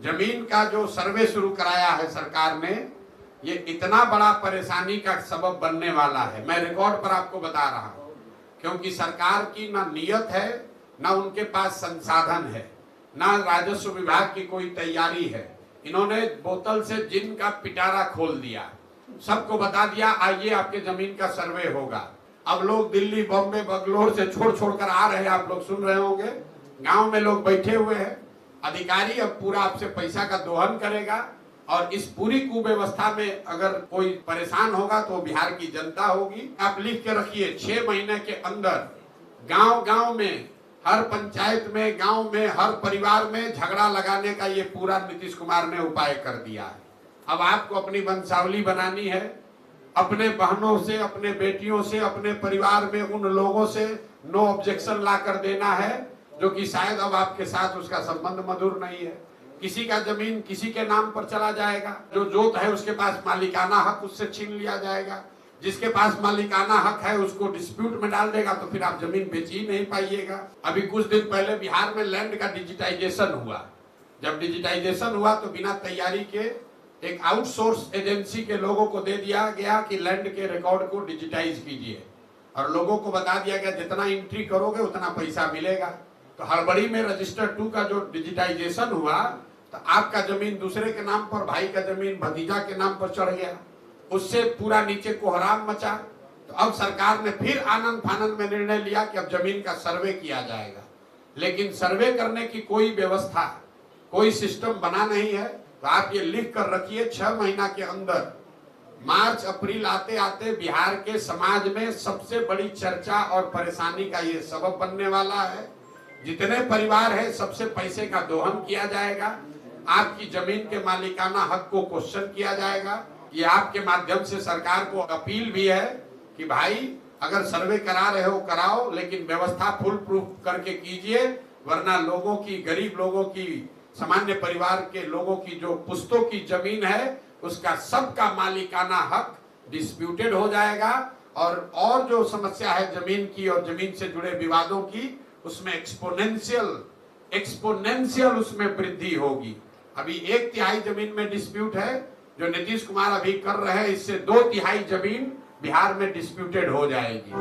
जमीन का जो सर्वे शुरू कराया है सरकार ने, ये इतना बड़ा परेशानी का सबब बनने वाला है। मैं रिकॉर्ड पर आपको बता रहा हूं, क्योंकि सरकार की ना नियत है, ना उनके पास संसाधन है, ना राजस्व विभाग की कोई तैयारी है। इन्होंने बोतल से जिन का पिटारा खोल दिया, सबको बता दिया आइए आपके जमीन का सर्वे होगा। अब लोग दिल्ली, बॉम्बे, बंगलोर से छोड़ कर आ रहे हैं, आप लोग सुन रहे होंगे। गांव में लोग बैठे हुए हैं, अधिकारी अब पूरा आपसे पैसा का दोहन करेगा और इस पूरी कुव्यवस्था में अगर कोई परेशान होगा तो बिहार की जनता होगी। आप लिख के रखिए, 6 महीने के अंदर गांव-गांव में, हर पंचायत में, गांव में, हर परिवार में झगड़ा लगाने का ये पूरा नीतीश कुमार ने उपाय कर दिया है। अब आपको अपनी वंशावली बनानी है, अपने बहनों से, अपने बेटियों से, अपने परिवार में उन लोगों से नो ऑब्जेक्शन ला कर देना है जो कि शायद अब आपके साथ उसका संबंध मधुर नहीं है। किसी का जमीन किसी के नाम पर चला जाएगा, जो जोत है उसके पास मालिकाना हक उससे छीन लिया जाएगा, जिसके पास मालिकाना हक है उसको डिस्प्यूट में डाल देगा, तो फिर आप जमीन बेच ही नहीं पाइएगा। अभी कुछ दिन पहले बिहार में लैंड का डिजिटाइजेशन हुआ। जब डिजिटाइजेशन हुआ तो बिना तैयारी के एक आउटसोर्स एजेंसी के लोगों को दे दिया गया कि लैंड के रिकॉर्ड को डिजिटाइज कीजिए, और लोगों को बता दिया गया जितना एंट्री करोगे उतना पैसा मिलेगा। तो हड़बड़ी में रजिस्टर 2 का जो डिजिटाइजेशन हुआ तो आपका जमीन दूसरे के नाम पर, भाई का जमीन भतीजा के नाम पर चढ़ गया, उससे पूरा नीचे कोहराम मचा। तो अब सरकार ने फिर आनंद फानंद में निर्णय लिया कि अब जमीन का सर्वे किया जाएगा, लेकिन सर्वे करने की कोई व्यवस्था, कोई सिस्टम बना नहीं है। तो आप ये लिख कर रखिए, 6 महीना के अंदर, मार्च अप्रैल आते आते बिहार के समाज में सबसे बड़ी चर्चा और परेशानी का ये सबब बनने वाला है। जितने परिवार है सबसे पैसे का दोहन किया जाएगा, आपकी जमीन के मालिकाना हक को क्वेश्चन किया जाएगा। ये आपके माध्यम से सरकार को अपील भी है कि भाई अगर सर्वे करा रहे हो कराओ, लेकिन व्यवस्था फुल प्रूफ करके कीजिए, वरना लोगों की, गरीब लोगों की, सामान्य परिवार के लोगों की जो पुश्तों की जमीन है उसका सबका मालिकाना हक डिस्प्यूटेड हो जाएगा, और जो समस्या है जमीन की और जमीन से जुड़े विवादों की, उसमें एक्सपोनेंशियल उसमें वृद्धि होगी। अभी 1/3 जमीन में डिस्प्यूट है, जो नीतीश कुमार अभी कर रहे हैं, इससे 2/3 जमीन बिहार में डिस्प्यूटेड हो जाएगी।